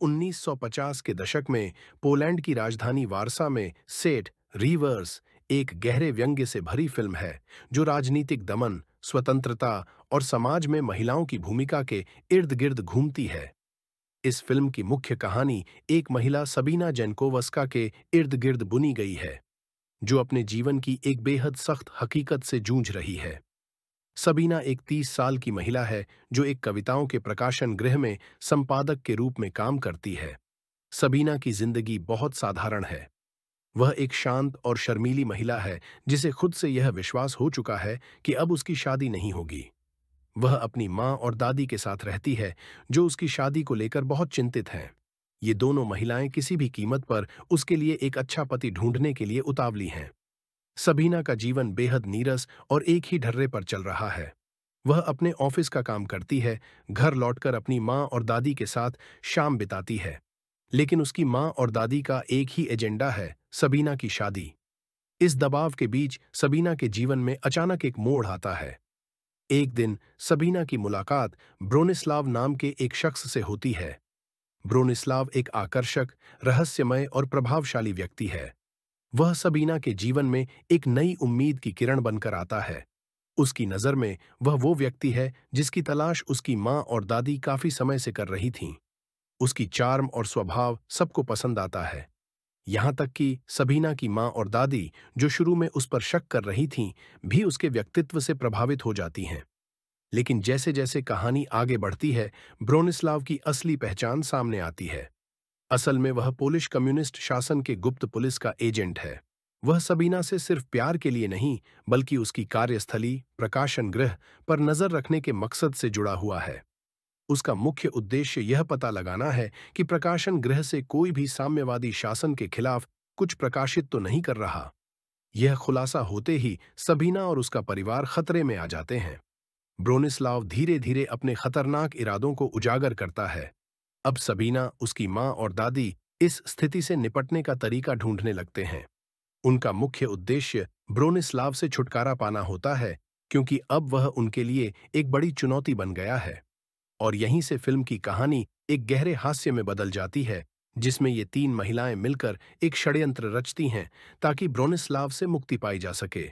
1950 के दशक में पोलैंड की राजधानी वारसा में सेट रिवर्स एक गहरे व्यंग्य से भरी फिल्म है जो राजनीतिक दमन, स्वतंत्रता और समाज में महिलाओं की भूमिका के इर्द गिर्द घूमती है। इस फिल्म की मुख्य कहानी एक महिला सबीना जेनकोवस्का के इर्द गिर्द बुनी गई है, जो अपने जीवन की एक बेहद सख्त हकीकत से जूझ रही है। सबीना एक 30 साल की महिला है जो एक कविताओं के प्रकाशन गृह में संपादक के रूप में काम करती है। सबीना की जिंदगी बहुत साधारण है। वह एक शांत और शर्मीली महिला है जिसे खुद से यह विश्वास हो चुका है कि अब उसकी शादी नहीं होगी। वह अपनी माँ और दादी के साथ रहती है, जो उसकी शादी को लेकर बहुत चिंतित हैं। ये दोनों महिलाएं किसी भी कीमत पर उसके लिए एक अच्छा पति ढूंढने के लिए उतावली हैं। सबीना का जीवन बेहद नीरस और एक ही ढर्रे पर चल रहा है। वह अपने ऑफिस का काम करती है, घर लौटकर अपनी माँ और दादी के साथ शाम बिताती है। लेकिन उसकी माँ और दादी का एक ही एजेंडा है, सबीना की शादी। इस दबाव के बीच सबीना के जीवन में अचानक एक मोड़ आता है। एक दिन सबीना की मुलाकात ब्रोनिस्लाव नाम के एक शख्स से होती है। ब्रोनिस्लाव एक आकर्षक, रहस्यमय और प्रभावशाली व्यक्ति है। वह सबीना के जीवन में एक नई उम्मीद की किरण बनकर आता है। उसकी नज़र में वह वो व्यक्ति है जिसकी तलाश उसकी माँ और दादी काफी समय से कर रही थीं। उसकी चार्म और स्वभाव सबको पसंद आता है। यहाँ तक कि सबीना की माँ और दादी, जो शुरू में उस पर शक कर रही थीं, भी उसके व्यक्तित्व से प्रभावित हो जाती हैं। लेकिन जैसे जैसे कहानी आगे बढ़ती है, ब्रोनिस्लाव की असली पहचान सामने आती है। असल में वह पोलिश कम्युनिस्ट शासन के गुप्त पुलिस का एजेंट है। वह सबीना से सिर्फ प्यार के लिए नहीं, बल्कि उसकी कार्यस्थली, प्रकाशन गृह पर नजर रखने के मकसद से जुड़ा हुआ है। उसका मुख्य उद्देश्य यह पता लगाना है कि प्रकाशन गृह से कोई भी साम्यवादी शासन के खिलाफ कुछ प्रकाशित तो नहीं कर रहा। यह खुलासा होते ही सबीना और उसका परिवार खतरे में आ जाते हैं। ब्रोनिस्लाव धीरे धीरे अपने खतरनाक इरादों को उजागर करता है। अब सबीना, उसकी माँ और दादी इस स्थिति से निपटने का तरीका ढूंढने लगते हैं। उनका मुख्य उद्देश्य ब्रोनिस्लाव से छुटकारा पाना होता है, क्योंकि अब वह उनके लिए एक बड़ी चुनौती बन गया है। और यहीं से फिल्म की कहानी एक गहरे हास्य में बदल जाती है, जिसमें ये तीन महिलाएं मिलकर एक षड्यंत्र रचती हैं ताकि ब्रोनिस्लाव से मुक्ति पाई जा सके।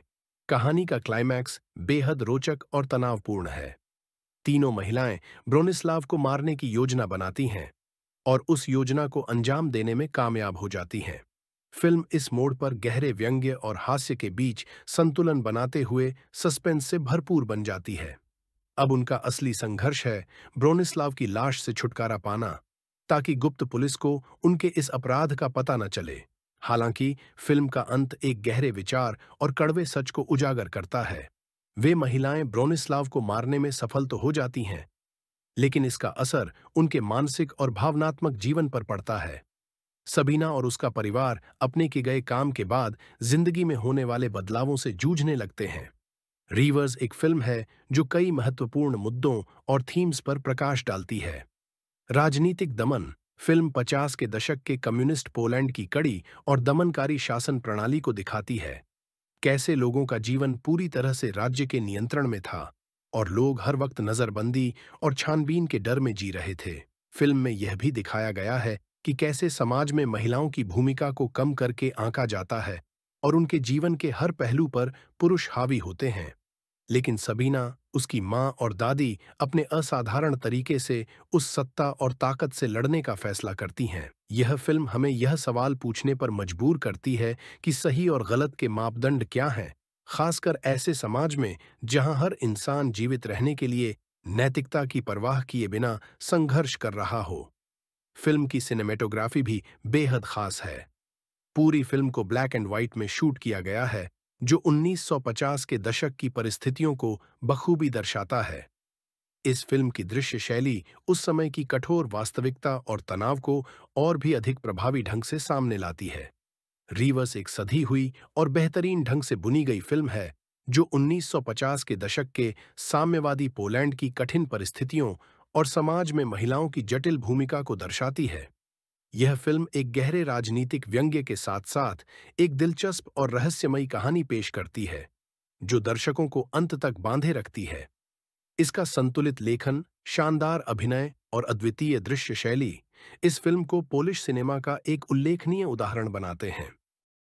कहानी का क्लाइमैक्स बेहद रोचक और तनावपूर्ण है। तीनों महिलाएं ब्रोनिस्लाव को मारने की योजना बनाती हैं और उस योजना को अंजाम देने में कामयाब हो जाती हैं। फिल्म इस मोड़ पर गहरे व्यंग्य और हास्य के बीच संतुलन बनाते हुए सस्पेंस से भरपूर बन जाती है। अब उनका असली संघर्ष है ब्रोनिस्लाव की लाश से छुटकारा पाना, ताकि गुप्त पुलिस को उनके इस अपराध का पता न चले। हालांकि फिल्म का अंत एक गहरे विचार और कड़वे सच को उजागर करता है। वे महिलाएं ब्रोनिस्लाव को मारने में सफल तो हो जाती हैं, लेकिन इसका असर उनके मानसिक और भावनात्मक जीवन पर पड़ता है। सबीना और उसका परिवार अपने किए गए काम के बाद जिंदगी में होने वाले बदलावों से जूझने लगते हैं। रिवर्स एक फिल्म है जो कई महत्वपूर्ण मुद्दों और थीम्स पर प्रकाश डालती है। राजनीतिक दमन फिल्म 50 के दशक के कम्युनिस्ट पोलैंड की कड़ी और दमनकारी शासन प्रणाली को दिखाती है। कैसे लोगों का जीवन पूरी तरह से राज्य के नियंत्रण में था और लोग हर वक्त नजरबंदी और छानबीन के डर में जी रहे थे। फिल्म में यह भी दिखाया गया है कि कैसे समाज में महिलाओं की भूमिका को कम करके आंका जाता है और उनके जीवन के हर पहलू पर पुरुष हावी होते हैं। लेकिन सबीना, उसकी माँ और दादी अपने असाधारण तरीके से उस सत्ता और ताकत से लड़ने का फैसला करती हैं। यह फिल्म हमें यह सवाल पूछने पर मजबूर करती है कि सही और गलत के मापदंड क्या हैं, खासकर ऐसे समाज में जहां हर इंसान जीवित रहने के लिए नैतिकता की परवाह किए बिना संघर्ष कर रहा हो। फिल्म की सिनेमेटोग्राफी भी बेहद खास है। पूरी फिल्म को ब्लैक एंड व्हाइट में शूट किया गया है, जो 1950 के दशक की परिस्थितियों को बखूबी दर्शाता है। इस फिल्म की दृश्य शैली उस समय की कठोर वास्तविकता और तनाव को और भी अधिक प्रभावी ढंग से सामने लाती है। रिवर्स एक सधी हुई और बेहतरीन ढंग से बुनी गई फिल्म है, जो 1950 के दशक के साम्यवादी पोलैंड की कठिन परिस्थितियों और समाज में महिलाओं की जटिल भूमिका को दर्शाती है। यह फिल्म एक गहरे राजनीतिक व्यंग्य के साथ साथ एक दिलचस्प और रहस्यमयी कहानी पेश करती है, जो दर्शकों को अंत तक बांधे रखती है। इसका संतुलित लेखन, शानदार अभिनय और अद्वितीय दृश्य शैली इस फिल्म को पोलिश सिनेमा का एक उल्लेखनीय उदाहरण बनाते हैं।